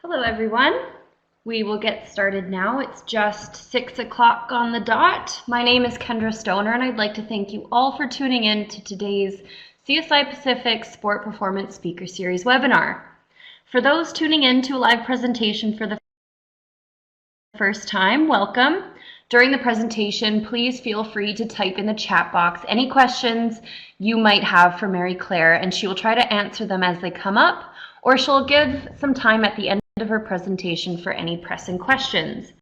Hello everyone. We will get started now. It's just 6 o'clock on the dot. My name is Kendra Stoner and I'd like to thank you all for tuning in to today's CSI Pacific Sport Performance Speaker Series webinar. For those tuning in to a live presentation for the first time, welcome. During the presentation, please feel free to type in the chat box any questions you might have for Mary Claire, and she will try to answer them as they come up, or she'll give some time at the end of her presentation for any pressing questions.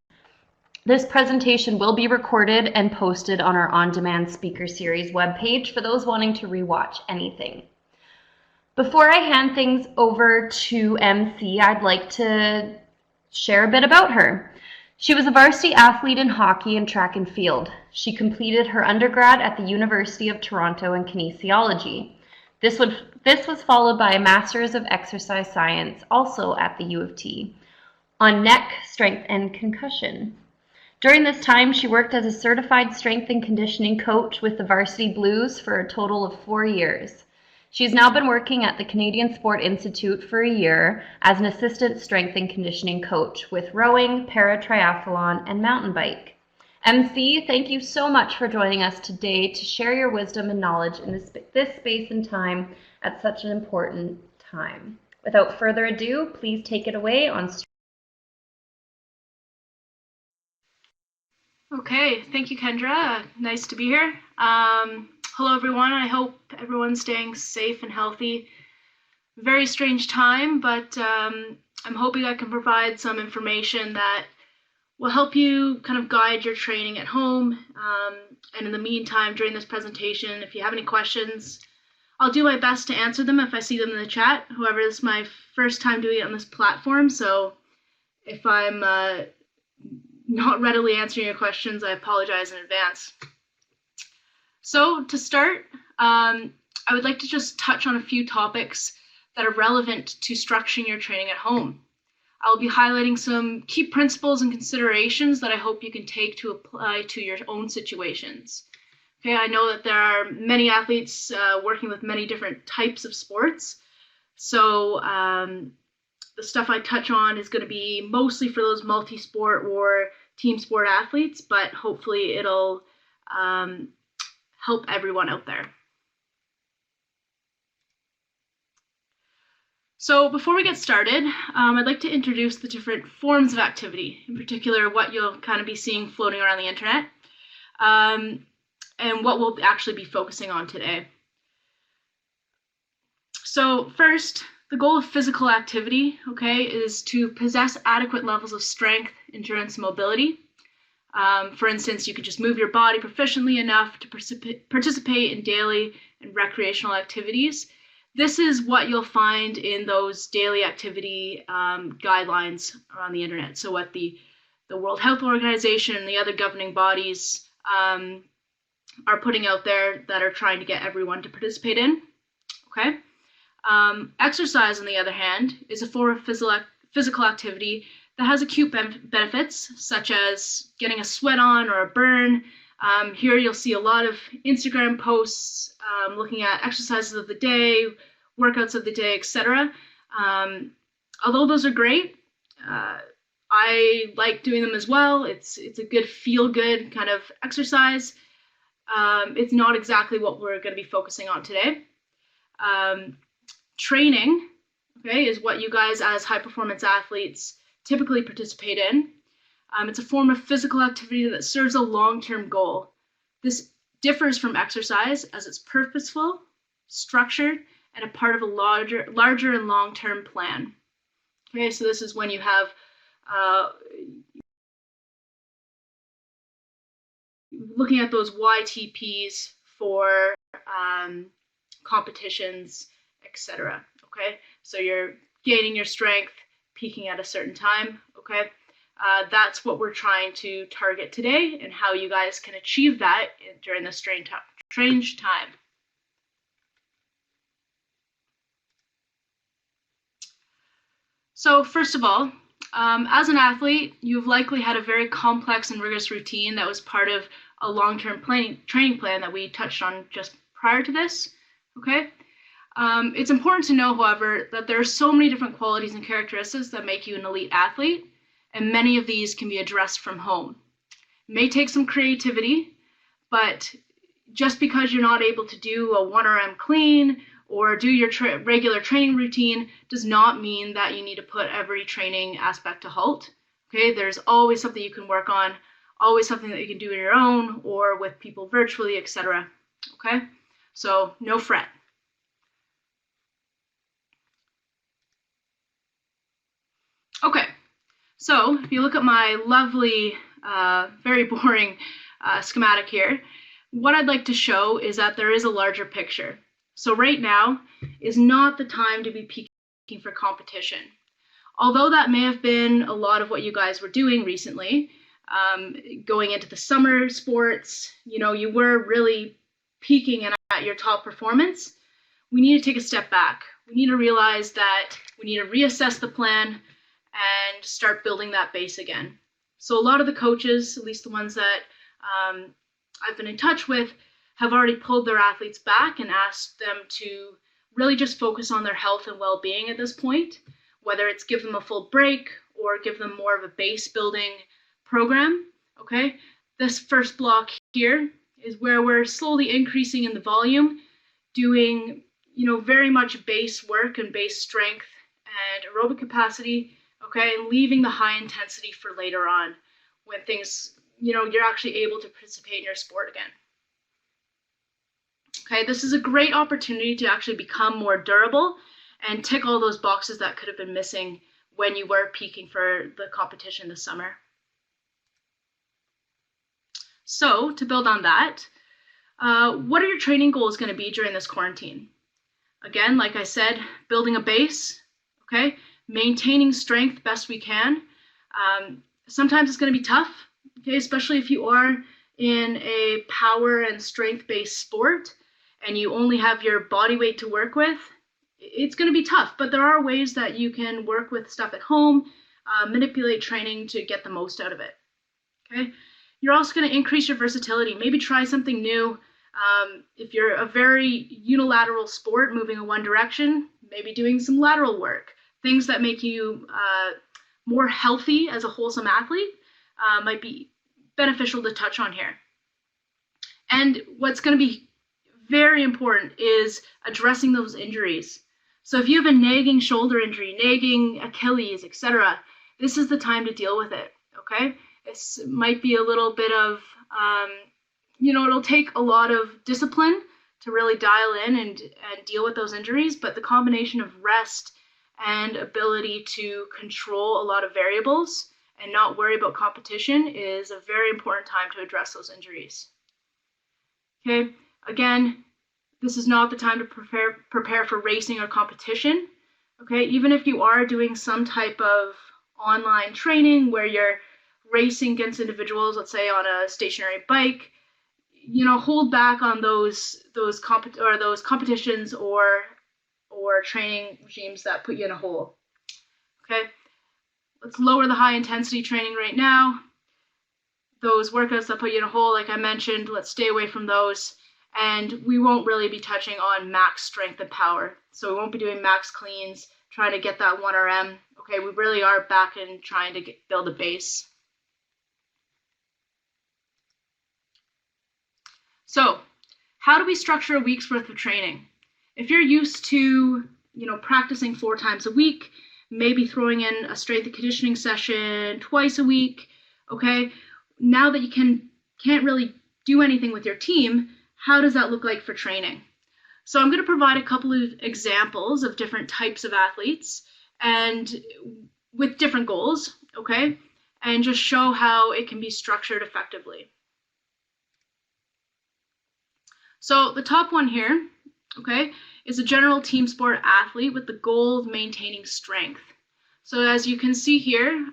This presentation will be recorded and posted on our on-demand speaker series webpage for those wanting to rewatch anything. Before I hand things over to MC, I'd like to share a bit about her. She was a varsity athlete in hockey and track and field. She completed her undergrad at the University of Toronto in kinesiology. This was followed by a Master's of Exercise Science, also at the U of T, on neck, strength, and concussion. During this time, she worked as a certified strength and conditioning coach with the Varsity Blues for a total of 4 years. She's now been working at the Canadian Sport Institute for a year as an assistant strength and conditioning coach with rowing, para-triathlon, and mountain bike. MC, thank you so much for joining us today to share your wisdom and knowledge in this space and time at such an important time. Without further ado, please take it away on. Okay, thank you, Kendra. Nice to be here. Hello, everyone. I hope everyone's staying safe and healthy. Very strange time, but I'm hoping I can provide some information that will help you kind of guide your training at home. And in the meantime, during this presentation, if you have any questions, I'll do my best to answer them if I see them in the chat. However, this is my first time doing it on this platform, so if I'm not readily answering your questions, I apologize in advance. So to start, I would like to just touch on a few topics that are relevant to structuring your training at home. I'll be highlighting some key principles and considerations that I hope you can take to apply to your own situations. Okay, I know that there are many athletes working with many different types of sports, so the stuff I touch on is going to be mostly for those multi-sport or team sport athletes, but hopefully it'll help everyone out there. So before we get started, I'd like to introduce the different forms of activity, in particular what you'll kind of be seeing floating around the internet, and what we'll actually be focusing on today. So first, the goal of physical activity, okay, is to possess adequate levels of strength, endurance, and mobility. For instance, you could just move your body proficiently enough to participate in daily and recreational activities. This is what you'll find in those daily activity guidelines on the internet. So what the World Health Organization and the other governing bodies are putting out there that are trying to get everyone to participate in, okay? Exercise, on the other hand, is a form of physical activity that has acute benefits, such as getting a sweat on or a burn. Here you'll see a lot of Instagram posts looking at exercises of the day, workouts of the day, etc. Although those are great, I like doing them as well. It's a good feel-good kind of exercise. It's not exactly what we're going to be focusing on today. Training, okay, is what you guys as high-performance athletes typically participate in. It's a form of physical activity that serves a long-term goal. This differs from exercise as it's purposeful, structured, and a part of a larger and long-term plan. Okay, so this is when you have looking at those YTPs for competitions, etc. Okay, so you're gaining your strength, peaking at a certain time. Okay, that's what we're trying to target today, and how you guys can achieve that during this strange time. So first of all, as an athlete, you've likely had a very complex and rigorous routine that was part of a long-term training plan that we touched on just prior to this. Okay, It's important to know, however, that there are so many different qualities and characteristics that make you an elite athlete, and many of these can be addressed from home. It may take some creativity, but just because you're not able to do a 1RM clean or do your regular training routine does not mean that you need to put every training aspect to halt. Okay, there's always something you can work on, always something that you can do on your own or with people virtually, etc. Okay, so no fret. Okay, so if you look at my lovely, very boring schematic here, what I'd like to show is that there is a larger picture. So right now is not the time to be peaking for competition. Although that may have been a lot of what you guys were doing recently, going into the summer sports, you were really peaking and at your top performance, we need to take a step back. We need to realize that we need to reassess the plan and start building that base again. So a lot of the coaches, at least the ones that I've been in touch with, have already pulled their athletes back and asked them to really just focus on their health and well-being at this point, whether it's give them a full break or give them more of a base building program. Okay, this first block here is where we're slowly increasing in the volume, doing very much base work and base strength and aerobic capacity, okay, and leaving the high intensity for later on when things, you're actually able to participate in your sport again. Okay, this is a great opportunity to actually become more durable and tick all those boxes that could have been missing when you were peaking for the competition this summer. So to build on that, what are your training goals going to be during this quarantine? Again, like I said, building a base, okay, maintaining strength best we can. Sometimes it's going to be tough, okay, especially if you are in a power and strength-based sport and you only have your body weight to work with. It's going to be tough, but there are ways that you can work with stuff at home, manipulate training to get the most out of it, okay? You're also going to increase your versatility. Maybe try something new. If you're a very unilateral sport, moving in one direction, maybe doing some lateral work. Things that make you more healthy as a wholesome athlete might be beneficial to touch on here. And what's going to be very important is addressing those injuries. So if you have a nagging shoulder injury, nagging Achilles, etc., this is the time to deal with it, okay? This might be a little bit of, it'll take a lot of discipline to really dial in and deal with those injuries, but the combination of rest and ability to control a lot of variables and not worry about competition is a very important time to address those injuries. Okay, again, this is not the time to prepare for racing or competition. Okay, even if you are doing some type of online training where you're racing against individuals, let's say on a stationary bike, hold back on those competitions or training regimes that put you in a hole. Okay, let's lower the high intensity training right now. Those workouts that put you in a hole, like I mentioned, let's stay away from those. And we won't really be touching on max strength and power. So we won't be doing max cleans, trying to get that 1RM. Okay, we really are back in trying to build a base. So how do we structure a week's worth of training? If you're used to, practicing 4 times a week, maybe throwing in a strength and conditioning session twice a week, okay, now that you can't really do anything with your team, how does that look like for training? So I'm going to provide a couple of examples of different types of athletes and with different goals, okay, and just show how it can be structured effectively. So the top one here, okay, is a general team sport athlete with the goal of maintaining strength. So as you can see here,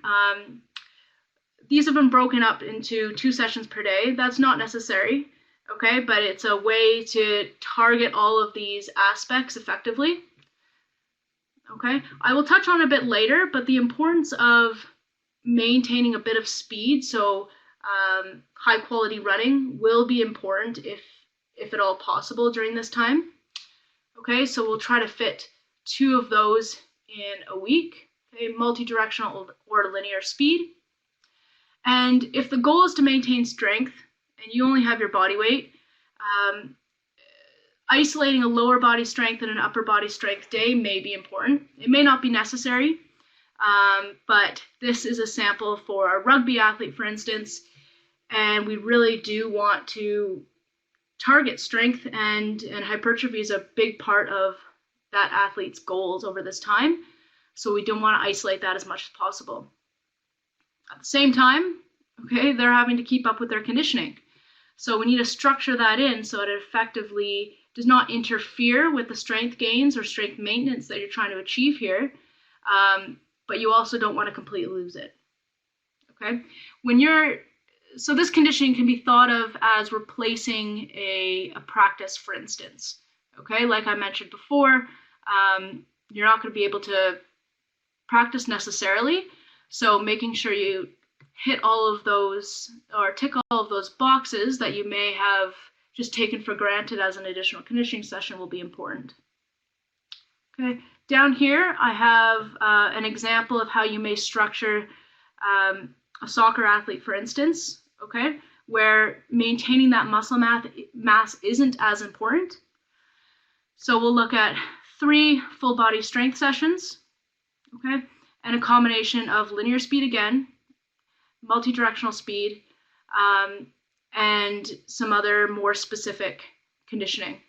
these have been broken up into 2 sessions per day. That's not necessary, okay, but it's a way to target all of these aspects effectively. Okay, I will touch on a bit later, but the importance of maintaining a bit of speed, so high quality running will be important if at all possible during this time. Okay, so we'll try to fit 2 of those in a week, okay, multi-directional or linear speed. And if the goal is to maintain strength and you only have your body weight, isolating a lower body strength and an upper body strength day may be important. It may not be necessary, but this is a sample for a rugby athlete, for instance, and we really do want to target strength, and hypertrophy is a big part of that athlete's goals over this time. So we don't want to isolate that as much as possible. At the same time, okay, they're having to keep up with their conditioning. So we need to structure that in so that it effectively does not interfere with the strength gains or strength maintenance that you're trying to achieve here, but you also don't want to completely lose it. Okay, so this conditioning can be thought of as replacing a practice, for instance. Okay, like I mentioned before, you're not going to be able to practice necessarily, so making sure you hit all of those or tick all of those boxes that you may have just taken for granted as an additional conditioning session will be important. Okay, down here I have an example of how you may structure a soccer athlete, for instance, okay, where maintaining that muscle mass isn't as important. So we'll look at 3 full body strength sessions, okay, and a combination of linear speed again, multi-directional speed, and some other more specific conditioning.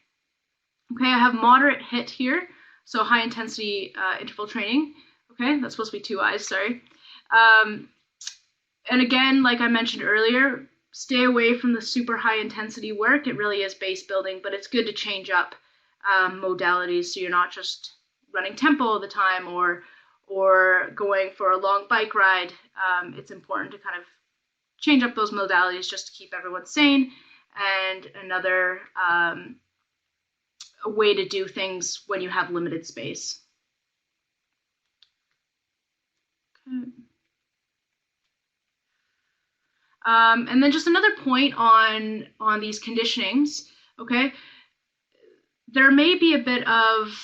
Okay, I have moderate HIIT here, so high intensity interval training. Okay, that's supposed to be 2 I's, sorry. And again, like I mentioned earlier, stay away from the super high intensity work. It really is base building, but it's good to change up modalities so you're not just running tempo all the time or going for a long bike ride. It's important to kind of change up those modalities just to keep everyone sane, and another a way to do things when you have limited space. Okay. And then just another point on these conditionings, okay? There may be a bit of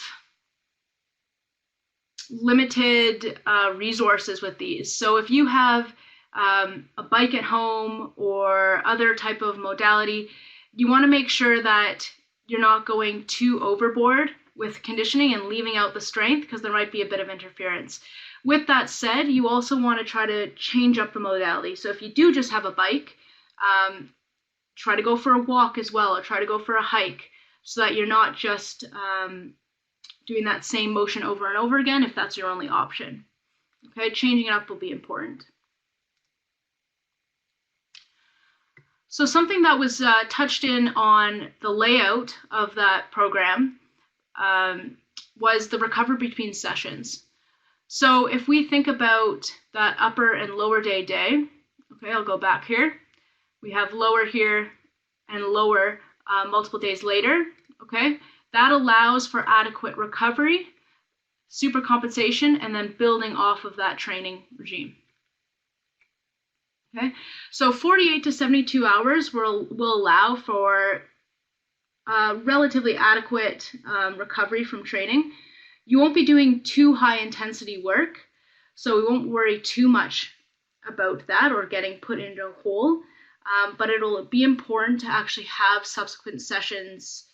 limited resources with these. So if you have a bike at home or other type of modality, you want to make sure that you're not going too overboard with conditioning and leaving out the strength, because there might be a bit of interference. With that said, you also want to try to change up the modality. So if you do just have a bike, try to go for a walk as well, or try to go for a hike, so that you're not just doing that same motion over and over again if that's your only option. Okay, changing it up will be important. So something that was touched in on the layout of that program was the recovery between sessions. So if we think about that upper and lower day, okay, I'll go back here. We have lower here and lower multiple days later, okay? That allows for adequate recovery, super compensation, and then building off of that training regime. Okay, so 48 to 72 hours will allow for relatively adequate recovery from training. You won't be doing too high intensity work, so we won't worry too much about that or getting put into a hole, but it'll be important to actually have subsequent sessions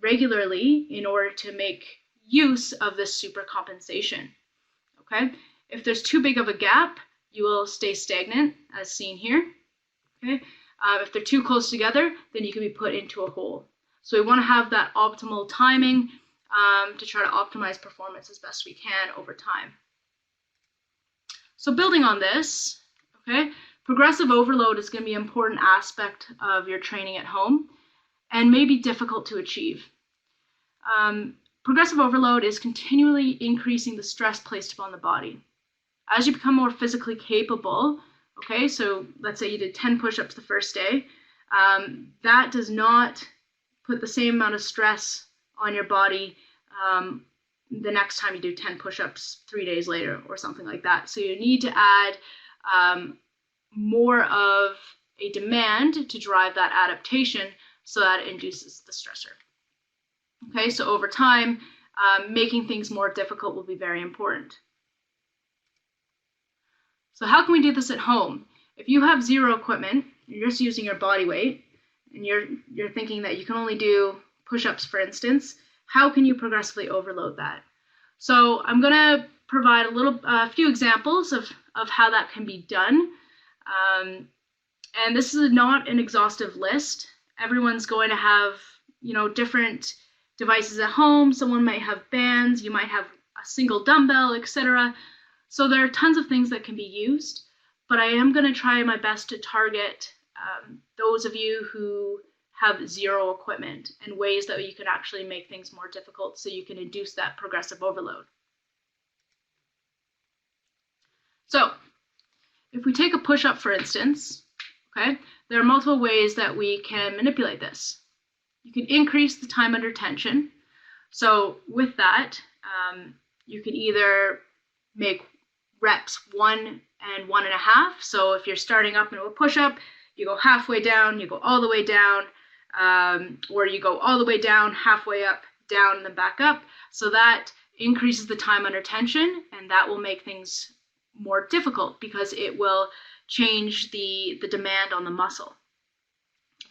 regularly in order to make use of this super compensation. Okay, if there's too big of a gap, you will stay stagnant, as seen here. Okay, if they're too close together, then you can be put into a hole. So we want to have that optimal timing to try to optimize performance as best we can over time. So building on this, okay, progressive overload is going to be an important aspect of your training at home and may be difficult to achieve. Progressive overload is continually increasing the stress placed upon the body. As you become more physically capable, okay, so let's say you did 10 push-ups the first day, that does not put the same amount of stress on your body the next time you do 10 push-ups 3 days later or something like that. So you need to add more of a demand to drive that adaptation so that it induces the stressor. Okay, so over time, making things more difficult will be very important. So how can we do this at home? If you have zero equipment, you're just using your body weight, and you're thinking that you can only do push-ups, for instance, how can you progressively overload that? So I'm going to provide a few examples of how that can be done. And this is not an exhaustive list. Everyone's going to have, different devices at home. Someone might have bands, you might have a single dumbbell, etc. So there are tons of things that can be used, but I am going to try my best to target those of you who have zero equipment and ways that you can actually make things more difficult so you can induce that progressive overload. So if we take a push-up, for instance, okay, there are multiple ways that we can manipulate this. You can increase the time under tension. So with that, you can either make reps 1 and 1.5. So if you're starting up into a push-up, you go halfway down, you go all the way down, or you go all the way down, halfway up, down, and then back up. So that increases the time under tension, and that will make things more difficult because it will change the demand on the muscle.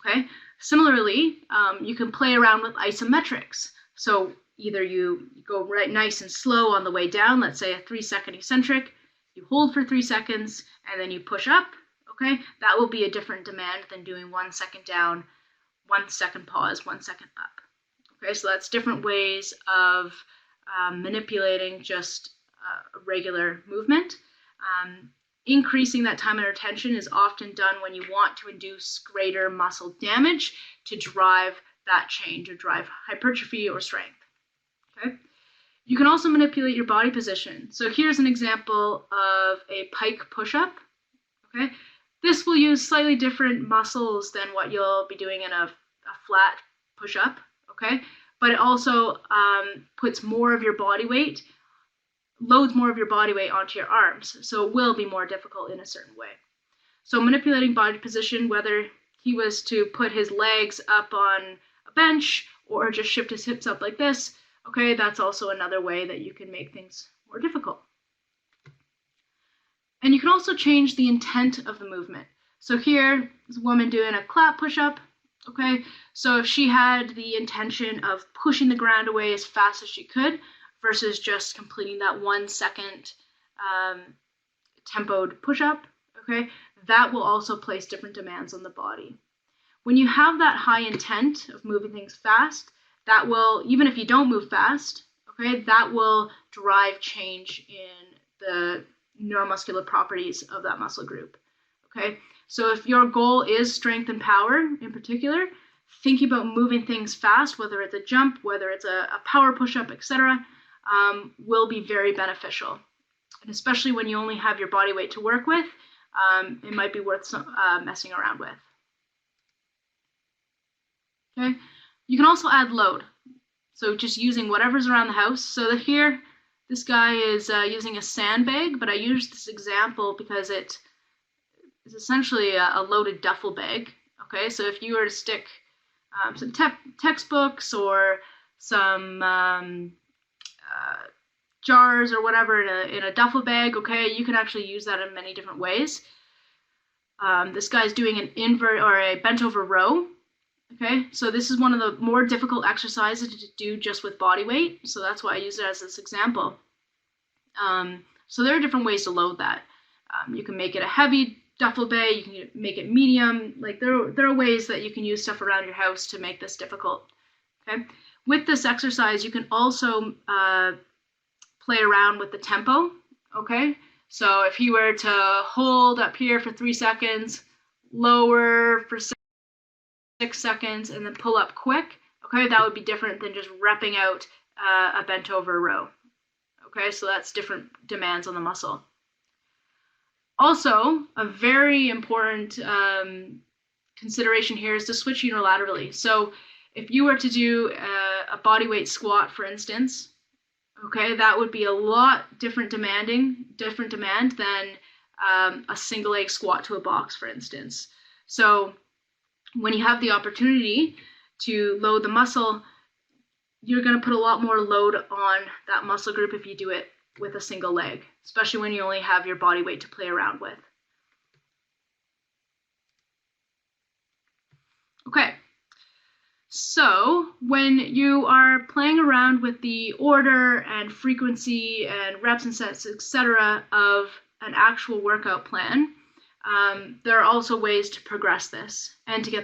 Okay. Similarly, you can play around with isometrics. So either you go right nice and slow on the way down, let's say a 3-second eccentric, you hold for 3 seconds, and then you push up. Okay, that will be a different demand than doing 1 second down, 1 second pause, 1 second up. Okay, so that's different ways of manipulating just a regular movement. Increasing that time under tension is often done when you want to induce greater muscle damage to drive that change or drive hypertrophy or strength. Okay. You can also manipulate your body position. So here's an example of a pike push-up. Okay. This will use slightly different muscles than what you'll be doing in a flat push-up. Okay. But it also puts more of your body weight, loads more of your body weight onto your arms, so it will be more difficult in a certain way. So manipulating body position, whether he was to put his legs up on a bench or just shift his hips up like this, okay, that's also another way that you can make things more difficult. And you can also change the intent of the movement. So here is a woman doing a clap push-up, okay? So if she had the intention of pushing the ground away as fast as she could, versus just completing that 1 second tempoed push-up, okay, that will also place different demands on the body. When you have that high intent of moving things fast, that will, even if you don't move fast, okay, that will drive change in the neuromuscular properties of that muscle group, okay? So if your goal is strength and power in particular, thinking about moving things fast, whether it's a jump, whether it's a power push-up, etc., will be very beneficial. And especially when you only have your body weight to work with, it might be worth messing around with. Okay. You can also add load. So just using whatever's around the house. So that here, this guy is using a sandbag, but I use this example because it is essentially a loaded duffel bag. Okay, so if you were to stick some textbooks or some jars or whatever in a duffel bag, okay, you can actually use that in many different ways. This guy's doing an invert or a bent over row. Okay, so this is one of the more difficult exercises to do just with body weight, so that's why I use it as this example. So there are different ways to load that. You can make it a heavy duffel bag, you can make it medium, like there are ways that you can use stuff around your house to make this difficult. Okay. With this exercise, you can also play around with the tempo, okay? So if he were to hold up here for 3 seconds, lower for 6 seconds, and then pull up quick, okay, that would be different than just repping out a bent over row, okay? So that's different demands on the muscle. Also, a very important consideration here is to switch unilaterally. So if you were to do a body weight squat, for instance, okay, that would be a lot different demand than a single leg squat to a box, for instance. So when you have the opportunity to load the muscle, you're going to put a lot more load on that muscle group if you do it with a single leg, especially when you only have your body weight to play around with. Okay, so when you are playing around with the order and frequency and reps and sets, etc. of an actual workout plan, there are also ways to progress this and to get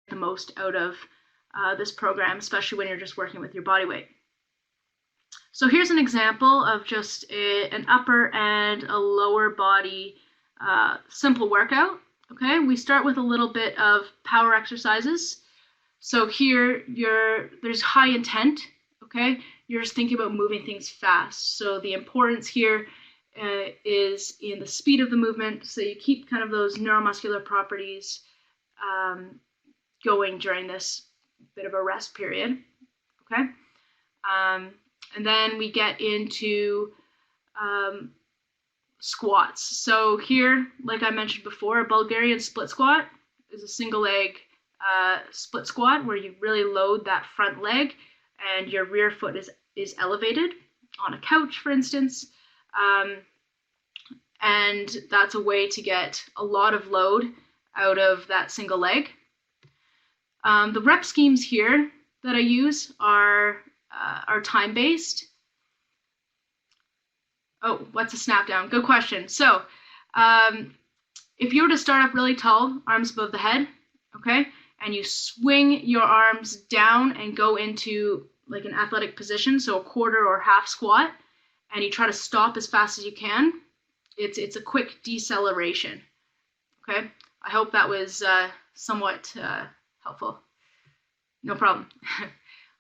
the most out of this program, especially when you're just working with your body weight. So here's an example of just an upper and a lower body simple workout. Okay, we start with a little bit of power exercises. So here there's high intent. Okay, you're just thinking about moving things fast. So the importance here is in the speed of the movement. So you keep kind of those neuromuscular properties going during this bit of a rest period. Okay. And then we get into squats. So here, like I mentioned before, a Bulgarian split squat is a single leg split squat where you really load that front leg and your rear foot is elevated on a couch, for instance. And that's a way to get a lot of load out of that single leg. The rep schemes here that I use are time-based. Oh, what's a snap down? Good question. So if you were to start up really tall, arms above the head, okay, and you swing your arms down and go into like an athletic position, so a quarter or half squat, and you try to stop as fast as you can, it's a quick deceleration. Okay, I hope that was somewhat helpful. No problem.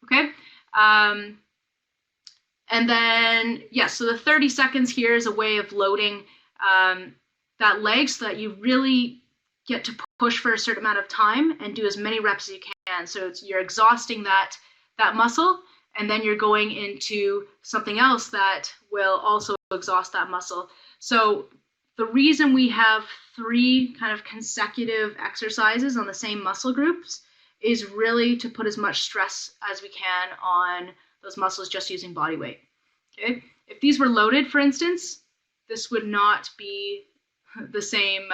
Okay. And then, yes, so the 30 seconds here is a way of loading that leg so that you really get to push for a certain amount of time and do as many reps as you can. So you're exhausting that muscle, and then you're going into something else that will also exhaust that muscle. So the reason we have 3 kind of consecutive exercises on the same muscle groups is really to put as much stress as we can on those muscles just using body weight. Okay, if these were loaded, for instance, this would not be the same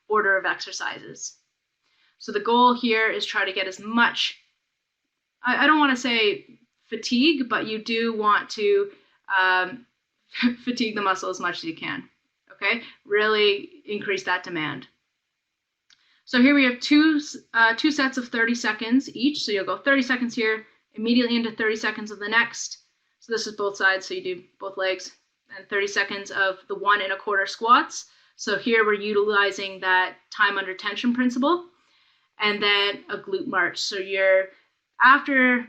order of exercises. So the goal here is try to get as much, I don't want to say fatigue, but you do want to fatigue the muscle as much as you can. Okay, really increase that demand. So here we have two sets of 30 seconds each. So you'll go 30 seconds here, immediately into 30 seconds of the next. So this is both sides, so you do both legs, and 30 seconds of the 1 1/4 squats. So here we're utilizing that time under tension principle, and then a glute march. So after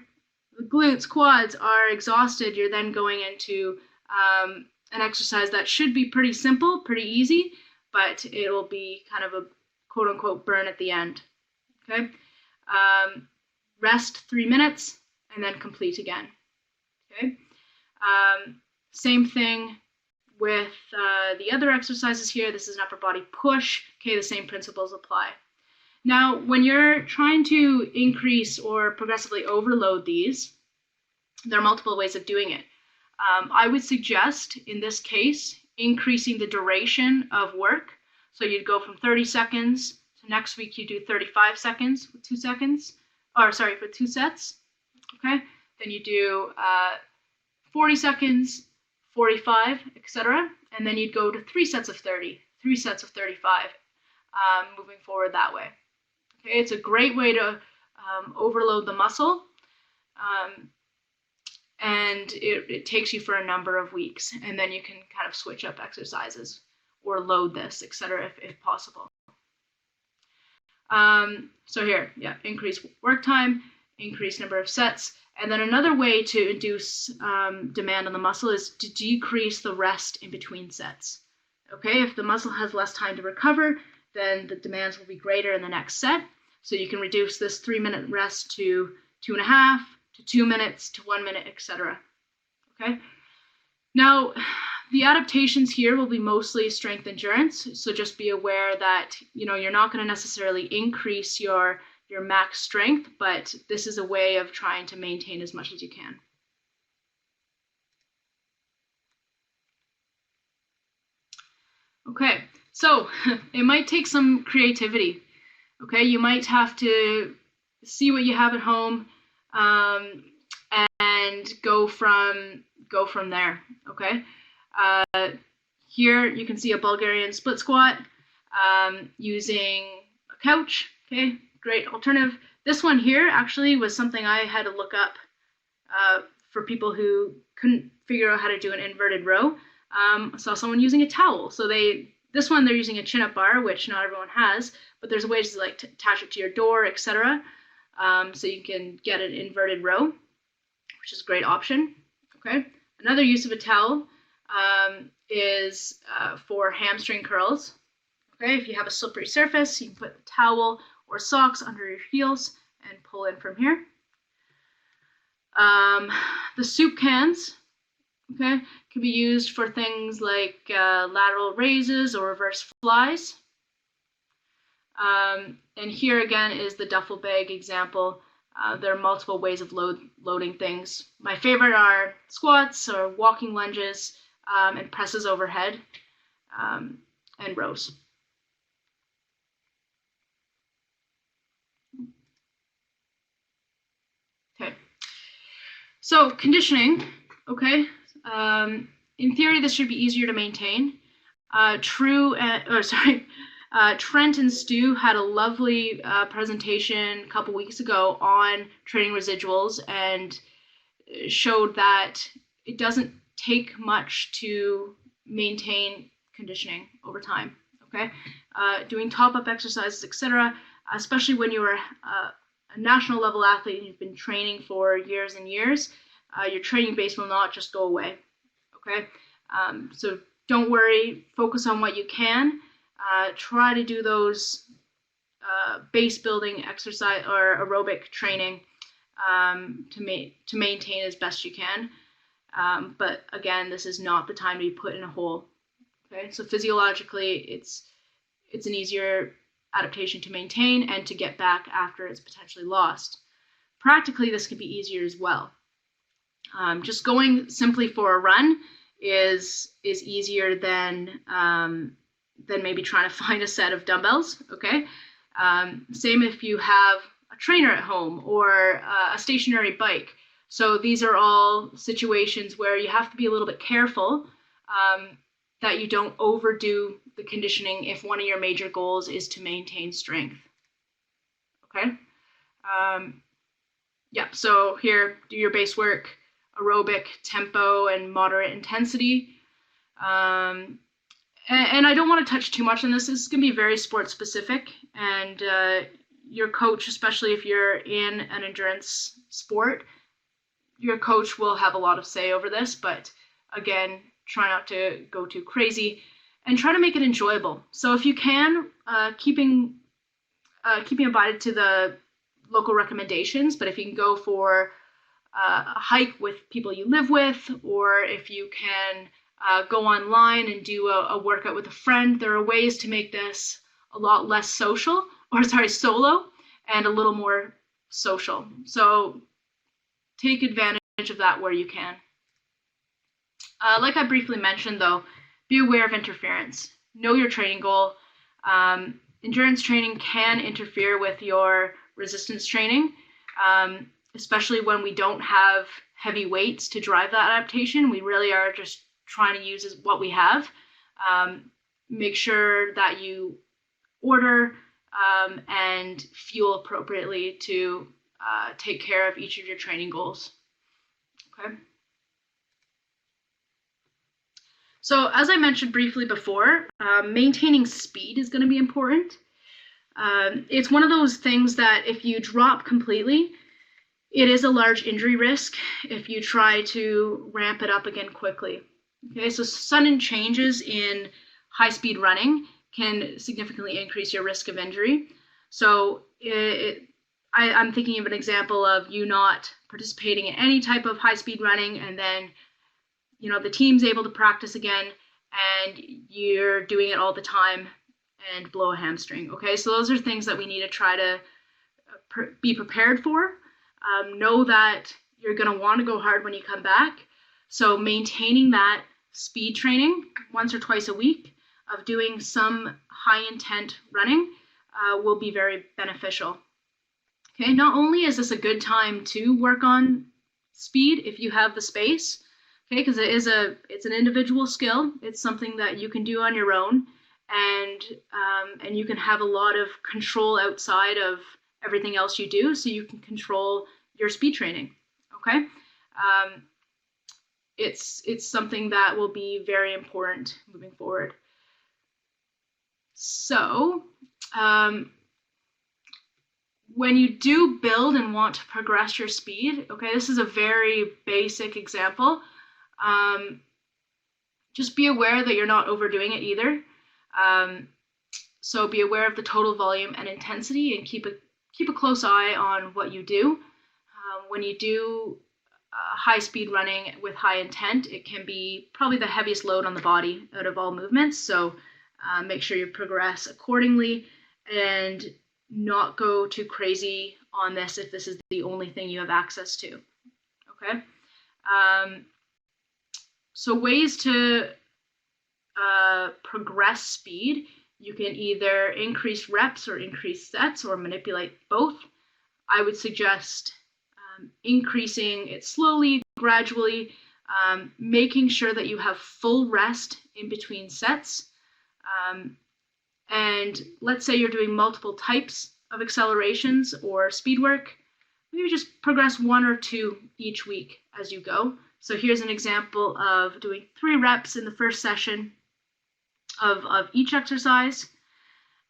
the glutes, quads are exhausted, you're then going into an exercise that should be pretty simple, pretty easy, but it will be kind of a quote unquote burn at the end. Okay. Rest 3 minutes and then complete again. Okay. Same thing with the other exercises here. This is an upper body push. Okay, the same principles apply. Now, when you're trying to increase or progressively overload these, there are multiple ways of doing it. I would suggest, in this case, increasing the duration of work. So you'd go from 30 seconds to next week you do 35 seconds with 2 seconds, or sorry, for 2 sets. Okay, then you do 40 seconds, 45, etc. And then you'd go to 3 sets of 30, 3 sets of 35, moving forward that way. Okay, it's a great way to overload the muscle, and it takes you for a number of weeks, and then you can kind of switch up exercises or load this, etc., if possible. So here, yeah, increase work time, increase number of sets. And then another way to induce demand on the muscle is to decrease the rest in between sets. Okay, if the muscle has less time to recover, then the demands will be greater in the next set. So you can reduce this 3-minute rest to 2.5, to 2 minutes, to 1 minute, etc. Okay. Now, The adaptations here will be mostly strength endurance, so just be aware that you're not going to necessarily increase your max strength, but this is a way of trying to maintain as much as you can. Okay, so it might take some creativity. Okay, you might have to see what you have at home and go from there. Okay, here you can see a Bulgarian split squat using a couch. Okay, great alternative. This one here actually was something I had to look up for people who couldn't figure out how to do an inverted row. I saw someone using a towel. So this one they're using a chin-up bar, which not everyone has, but there's ways to like attach it to your door, etc. So you can get an inverted row, which is a great option. Okay. Another use of a towel is for hamstring curls. Okay. If you have a slippery surface, you can put a towel or socks under your heels and pull in from here. The soup cans, okay, can be used for things like lateral raises or reverse flies. And here again is the duffel bag example. There are multiple ways of loading things. My favorite are squats or walking lunges and presses overhead and rows. Okay, so conditioning, okay. In theory, this should be easier to maintain. Trent and Stu had a lovely presentation a couple weeks ago on training residuals and showed that it doesn't take much to maintain conditioning over time. Okay, doing top-up exercises, etc., especially when you're a national level athlete and you've been training for years and years, your training base will not just go away. Okay, so don't worry, focus on what you can. Try to do those base building exercise or aerobic training to maintain as best you can. But again, this is not the time to be put in a hole. Okay, so physiologically, it's an easier adaptation to maintain and to get back after it's potentially lost. Practically, this can be easier as well. Just going simply for a run is easier than maybe trying to find a set of dumbbells. Okay, same if you have a trainer at home or a stationary bike. So these are all situations where you have to be a little bit careful that you don't overdo the conditioning if one of your major goals is to maintain strength. Okay, yeah, so here, do your base work, aerobic, tempo, and moderate intensity. And I don't want to touch too much on this. This is going to be very sport specific, and your coach, especially if you're in an endurance sport, your coach will have a lot of say over this, but again, try not to go too crazy and try to make it enjoyable. So if you can, keeping abided to the local recommendations, but if you can go for a hike with people you live with, or if you can go online and do a workout with a friend, there are ways to make this a lot less solo and a little more social. So take advantage of that where you can. Like I briefly mentioned though, be aware of interference. Know your training goal. Endurance training can interfere with your resistance training, especially when we don't have heavy weights to drive that adaptation. We really are just trying to use what we have. Make sure that you order and fuel appropriately to take care of each of your training goals. Okay. So as I mentioned briefly before, maintaining speed is going to be important. It's one of those things that if you drop completely, it is a large injury risk if you try to ramp it up again quickly. Okay, so sudden changes in high-speed running can significantly increase your risk of injury. So I'm thinking of an example of you not participating in any type of high-speed running and then the team's able to practice again and you're doing it all the time and blow a hamstring. Okay, so those are things that we need to try to be prepared for. Know that you're going to want to go hard when you come back. So maintaining that speed training once or twice a week of doing some high intent running will be very beneficial. Okay, not only is this a good time to work on speed if you have the space, okay, because it's an individual skill. It's something that you can do on your own, and you can have a lot of control outside of everything else you do, so you can control your speed training. Okay, it's something that will be very important moving forward. So when you do build and want to progress your speed, okay, this is a very basic example. Just be aware that you're not overdoing it either. So be aware of the total volume and intensity, and keep a close eye on what you do. When you do high speed running with high intent, it can be probably the heaviest load on the body out of all movements. So make sure you progress accordingly and not go too crazy on this if this is the only thing you have access to. Okay. So ways to progress speed: you can either increase reps or increase sets or manipulate both. I would suggest increasing it slowly, gradually, making sure that you have full rest in between sets. And let's say you're doing multiple types of accelerations or speed work, maybe just progress 1 or 2 each week as you go. So here's an example of doing 3 reps in the first session of each exercise,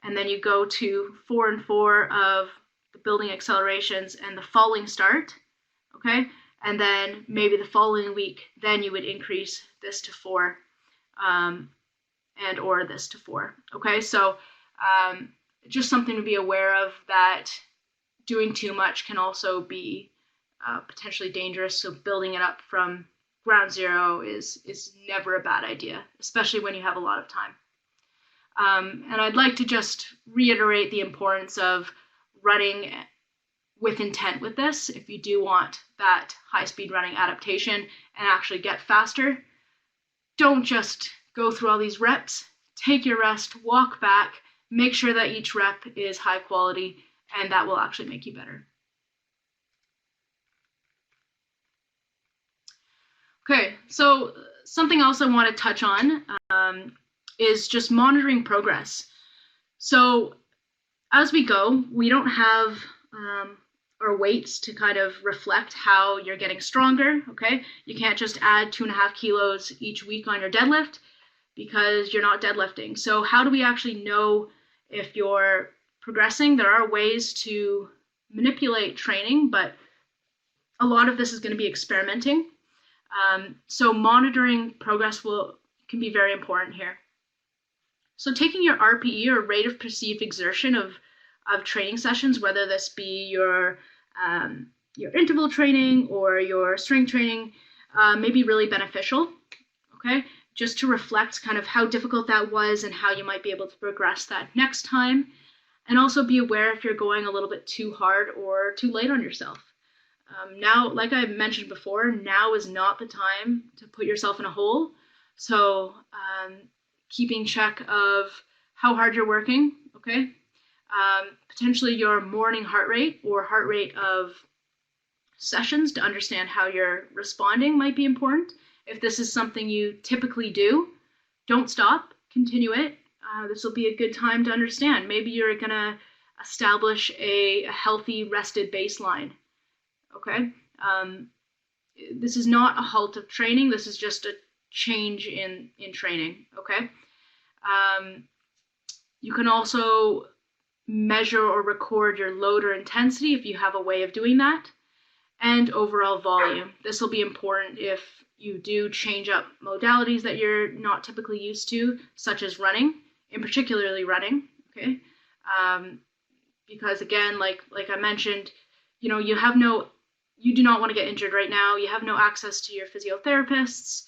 and then you go to 4 and 4 of the building accelerations and the falling start, okay? And then maybe the following week, then you would increase this to 4 and or this to 4, okay? So just something to be aware of, that doing too much can also be potentially dangerous. So building it up from ground zero is never a bad idea, especially when you have a lot of time. And I'd like to just reiterate the importance of running with intent with this. If you do want that high speed running adaptation and actually get faster, don't just go through all these reps. Take your rest, walk back, make sure that each rep is high quality, and that will actually make you better. Okay, so something else I want to touch on is just monitoring progress. So as we go, we don't have our weights to kind of reflect how you're getting stronger, okay? You can't just add 2.5 kilos each week on your deadlift because you're not deadlifting. So how do we actually know if you're progressing? There are ways to manipulate training, but a lot of this is going to be experimenting. So monitoring progress can be very important here. So taking your RPE, or rate of perceived exertion of training sessions, whether this be your interval training or your strength training, may be really beneficial, okay? Just to reflect kind of how difficult that was and how you might be able to progress that next time. And also be aware if you're going a little bit too hard or too late on yourself. Now, like I mentioned before, now is not the time to put yourself in a hole. So keeping track of how hard you're working, okay? Potentially your morning heart rate or heart rate of sessions to understand how you're responding might be important. If this is something you typically do, don't stop, continue it. This will be a good time to understand. Maybe you're gonna establish a healthy rested baseline, okay? This is not a halt of training, this is just a change in training, okay? You can also measure or record your load or intensity if you have a way of doing that, and overall volume. This will be important if you do change up modalities that you're not typically used to, such as running, in particularly running, okay? Because again, like I mentioned, you know, you do not want to get injured right now. You have no access to your physiotherapists.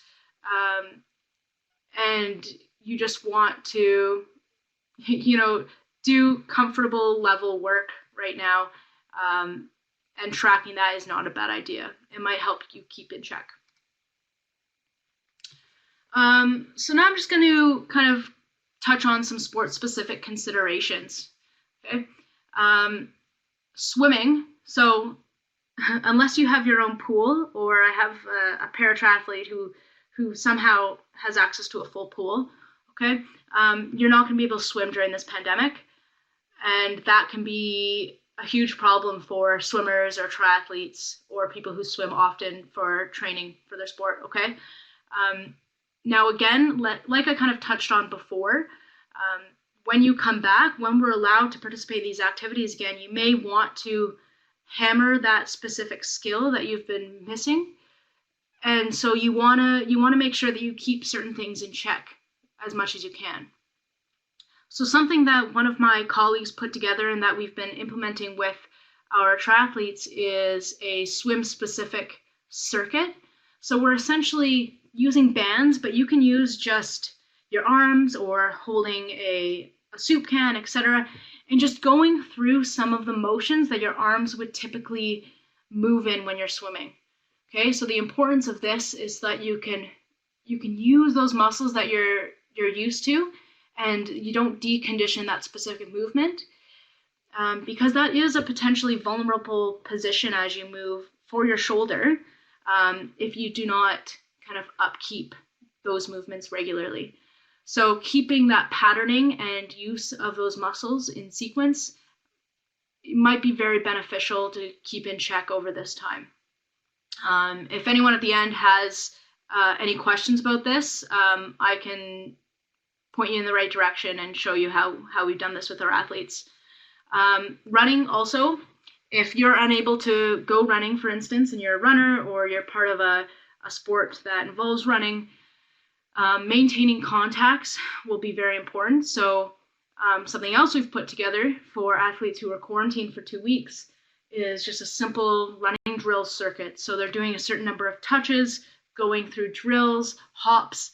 and you just want to, do comfortable level work right now, and tracking that is not a bad idea. It might help you keep in check. So now I'm just going to kind of touch on some sport-specific considerations. Okay, swimming. So unless you have your own pool, or I have a para-triathlete who somehow has access to a full pool, okay, you're not going to be able to swim during this pandemic, and that can be a huge problem for swimmers or triathletes or people who swim often for training for their sport, okay? Now again, like I kind of touched on before, when you come back, when we're allowed to participate in these activities again, you may want to hammer that specific skill that you've been missing. And so you wanna make sure that you keep certain things in check as much as you can. So something that one of my colleagues put together and that we've been implementing with our triathletes is a swim-specific circuit. So we're essentially using bands, but you can use just your arms or holding a soup can, etc., and just going through some of the motions that your arms would typically move in when you're swimming. Okay, so the importance of this is that you can use those muscles that you're used to, and you don't decondition that specific movement, because that is a potentially vulnerable position as you move for your shoulder, if you do not kind of upkeep those movements regularly. So keeping that patterning and use of those muscles in sequence might be very beneficial to keep in check over this time. If anyone at the end has any questions about this, I can point you in the right direction and show you how we've done this with our athletes. Running also, if you're unable to go running, for instance, and you're a runner or you're part of a sport that involves running, maintaining contacts will be very important. So something else we've put together for athletes who are quarantined for 2 weeks is just a simple running drill circuit. So they're doing a certain number of touches, going through drills, hops,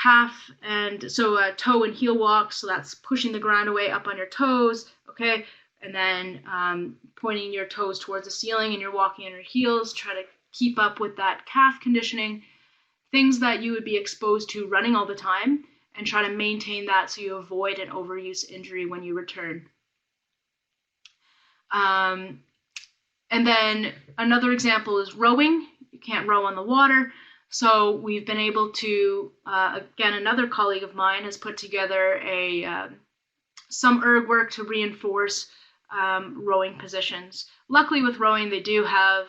calf, and so toe and heel walk. So that's pushing the ground away up on your toes, okay? And then pointing your toes towards the ceiling and you're walking on your heels, try to keep up with that calf conditioning, things that you would be exposed to running all the time, and try to maintain that so you avoid an overuse injury when you return. And then another example is rowing. You can't row on the water. So we've been able to, again, another colleague of mine has put together some erg work to reinforce rowing positions. Luckily with rowing, they do have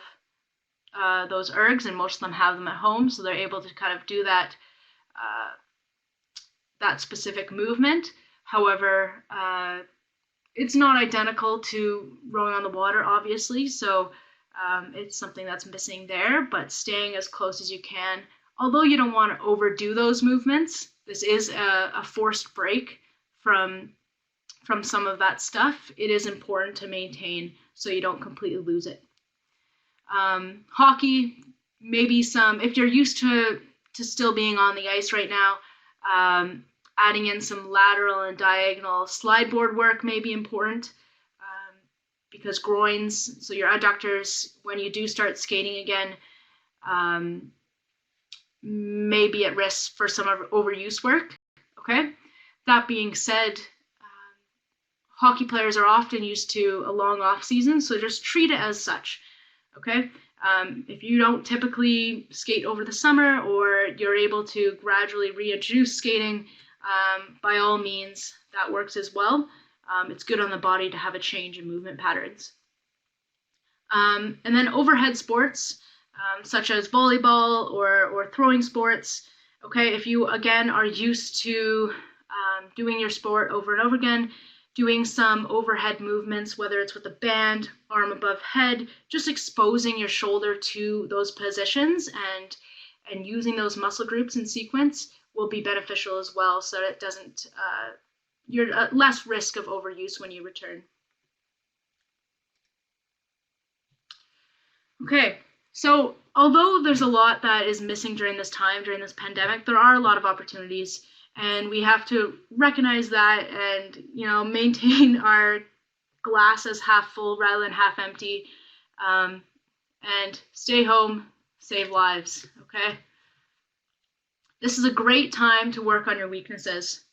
those ergs, and most of them have them at home, so they're able to kind of do that specific movement. However, it's not identical to rowing on the water, obviously, so it's something that's missing there, but staying as close as you can. Although you don't want to overdo those movements, this is a forced break from some of that stuff. It is important to maintain so you don't completely lose it. Hockey, maybe if you're used to still being on the ice right now, adding in some lateral and diagonal slide board work may be important, because groins, so your adductors, when you do start skating again, may be at risk for some overuse work, okay? That being said, hockey players are often used to a long off season, so just treat it as such, okay? If you don't typically skate over the summer, or you're able to gradually reintroduce skating, by all means, that works as well. It's good on the body to have a change in movement patterns. And then overhead sports, such as volleyball or throwing sports, okay, if you, again, are used to doing your sport over and over again, doing some overhead movements, whether it's with a band, arm above head, just exposing your shoulder to those positions and using those muscle groups in sequence will be beneficial as well, so that it doesn't, you're at less risk of overuse when you return. Okay, so although there's a lot that is missing during this time, during this pandemic, there are a lot of opportunities, and we have to recognize that and, maintain our glass as half full rather than half empty, and stay home, save lives, okay? This is a great time to work on your weaknesses.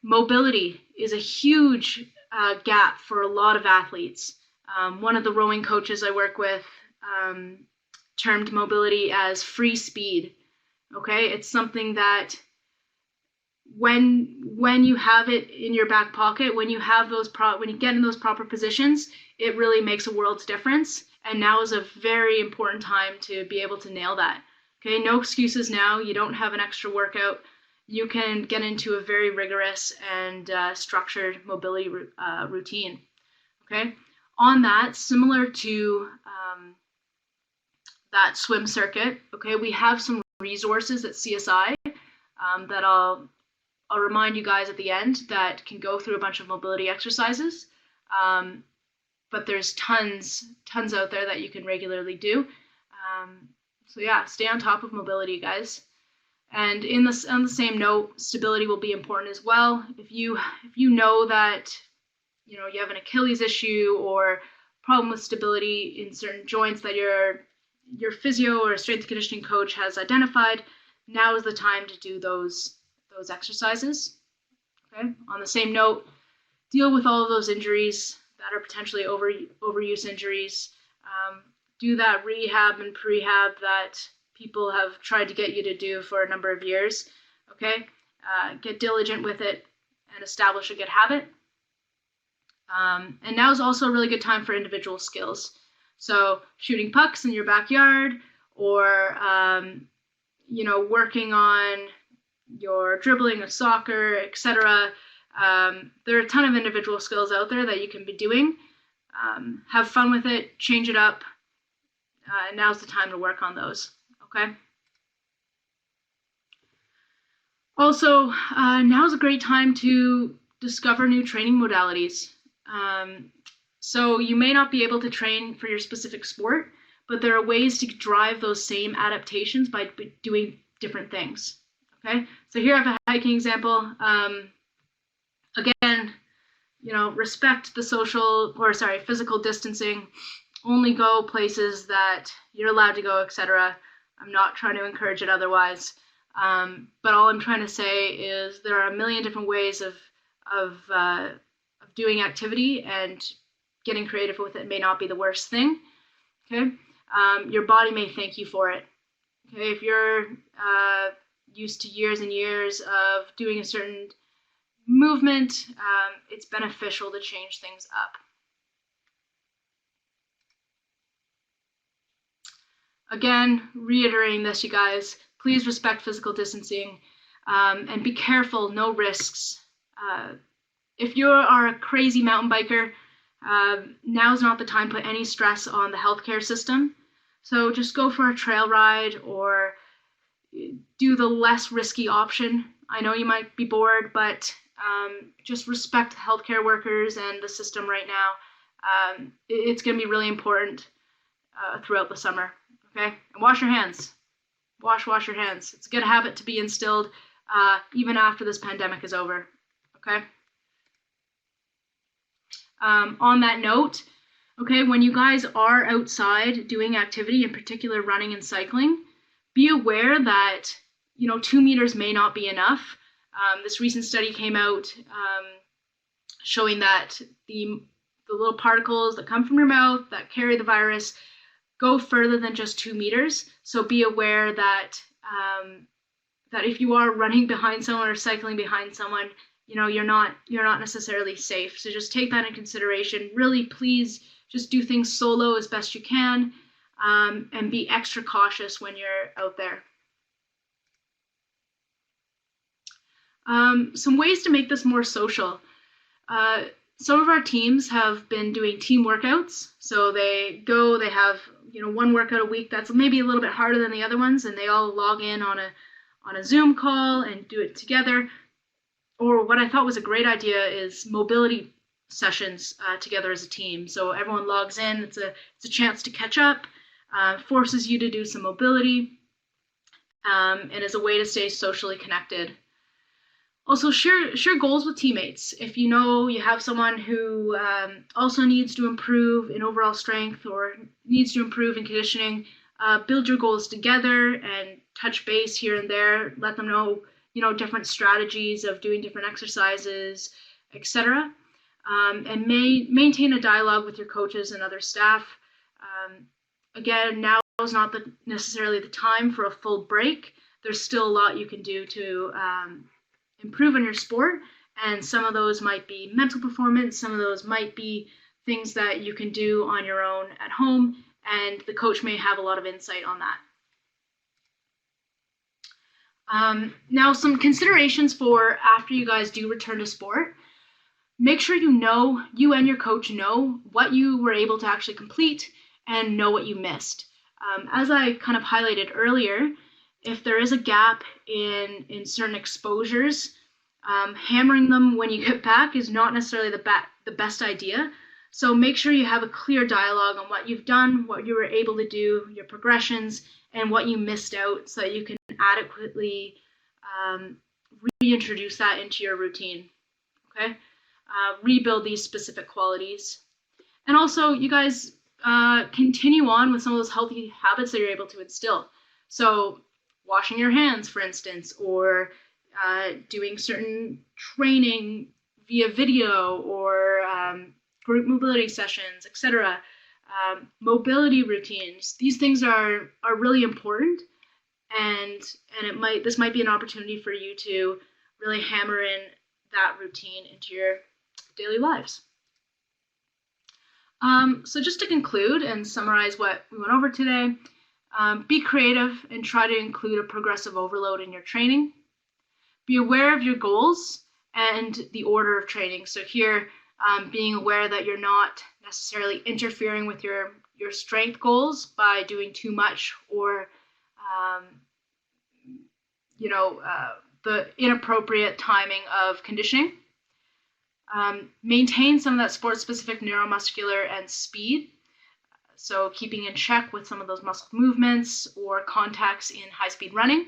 Mobility is a huge gap for a lot of athletes. One of the rowing coaches I work with termed mobility as free speed. Okay, it's something that when you have it in your back pocket, when you have those when you get in those proper positions, it really makes a world's difference. And now is a very important time to be able to nail that. Okay, no excuses now. You don't have an extra workout. You can get into a very rigorous and structured mobility routine. Okay, on that, similar to that swim circuit, okay, we have some resources at CSI that I'll remind you guys at the end that can go through a bunch of mobility exercises. But there's tons out there that you can regularly do. So yeah, stay on top of mobility, guys. And on the same note, stability will be important as well. If you know that you have an Achilles issue or problem with stability in certain joints that your physio or strength and conditioning coach has identified, now is the time to do those exercises. Okay. On the same note, deal with all of those injuries that are potentially overuse injuries. Do that rehab and prehab that people have tried to get you to do for a number of years. Okay, get diligent with it and establish a good habit. And now is also a really good time for individual skills. So shooting pucks in your backyard, or working on your dribbling of soccer, etc. There are a ton of individual skills out there that you can be doing. Have fun with it, change it up. Now's the time to work on those, okay? Also, now's a great time to discover new training modalities. So you may not be able to train for your specific sport, but there are ways to drive those same adaptations by doing different things, okay? So here I have a hiking example. Again, respect the physical distancing. Only go places that you're allowed to go, etc. I'm not trying to encourage it otherwise. But all I'm trying to say is there are a million different ways of doing activity, and getting creative with it may not be the worst thing. Okay, your body may thank you for it. Okay, if you're used to years and years of doing a certain movement, it's beneficial to change things up. Again, reiterating this, you guys, please respect physical distancing, and be careful, no risks. If you are a crazy mountain biker, now's not the time to put any stress on the healthcare system. So just go for a trail ride or do the less risky option. I know you might be bored, but just respect the healthcare workers and the system right now. It's going to be really important throughout the summer. Okay, and wash your hands. Wash your hands. It's a good habit to be instilled even after this pandemic is over. Okay. On that note, okay, when you guys are outside doing activity, in particular running and cycling, be aware that 2 meters may not be enough. This recent study came out showing that the little particles that come from your mouth that carry the virus go further than just 2 meters. So be aware that that if you are running behind someone or cycling behind someone, you're not necessarily safe. So just take that in consideration. Really, please just do things solo as best you can, and be extra cautious when you're out there. Some ways to make this more social. Some of our teams have been doing team workouts. So they have one workout a week that's maybe a little bit harder than the other ones, and they all log in on a Zoom call and do it together. Or what I thought was a great idea is mobility sessions together as a team. So everyone logs in. It's a chance to catch up, forces you to do some mobility, and is a way to stay socially connected. Also, share goals with teammates. If you know you have someone who also needs to improve in overall strength or needs to improve in conditioning, build your goals together and touch base here and there. Let them know, different strategies of doing different exercises, etc. And maintain a dialogue with your coaches and other staff. Again, now is not necessarily the time for a full break. There's still a lot you can do to improve in your sport, and some of those might be mental performance, some of those might be things that you can do on your own at home, and the coach may have a lot of insight on that. Now, some considerations for after you guys do return to sport. Make sure you and your coach know what you were able to actually complete and know what you missed. As I kind of highlighted earlier, if there is a gap in certain exposures, hammering them when you get back is not necessarily the best idea. So make sure you have a clear dialogue on what you've done, what you were able to do, your progressions, and what you missed out so that you can adequately reintroduce that into your routine. Okay? Rebuild these specific qualities. And also, you guys continue on with some of those healthy habits that you're able to instill. So washing your hands, for instance, or doing certain training via video or group mobility sessions, etc. Mobility routines. These things are really important, and this might be an opportunity for you to really hammer in that routine into your daily lives. So just to conclude and summarize what we went over today, be creative and try to include a progressive overload in your training. Be aware of your goals and the order of training. So here, being aware that you're not necessarily interfering with your strength goals by doing too much or, the inappropriate timing of conditioning. Maintain some of that sport-specific neuromuscular and speed. So keeping in check with some of those muscle movements or contacts in high-speed running.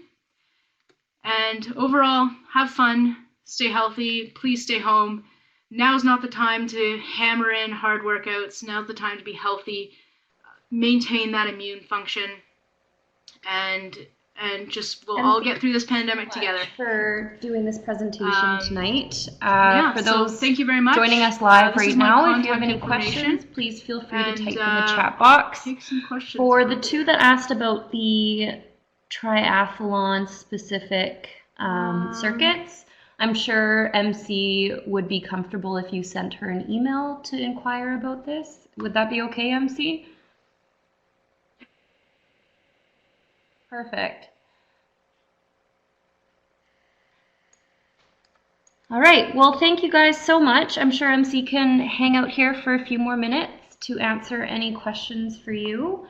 And overall, have fun, stay healthy, please stay home. Now's not the time to hammer in hard workouts. Now's the time to be healthy, maintain that immune function, and we'll all get through this pandemic together. For doing this presentation tonight. For those thank you very much. Joining us live right now, if you have any questions, please feel free to type in the chat box. Take some questions. For the two that asked about the triathlon specific circuits, I'm sure MC would be comfortable if you sent her an email to inquire about this. Would that be okay, MC? Perfect. All right, well, thank you guys so much. I'm sure MC can hang out here for a few more minutes to answer any questions for you.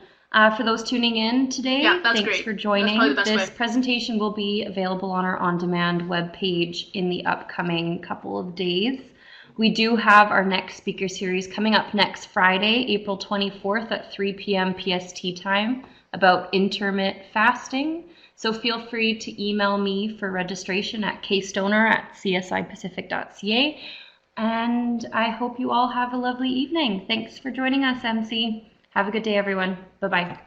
For those tuning in today, thanks great. For joining. This way. presentation will be available on our on-demand webpage in the upcoming couple of days. We do have our next speaker series coming up next Friday, April 24th at 3 p.m. PST time about intermittent fasting. So feel free to email me for registration at kstoner@csipacific.ca. And I hope you all have a lovely evening. Thanks for joining us, MC. Have a good day, everyone. Bye-bye.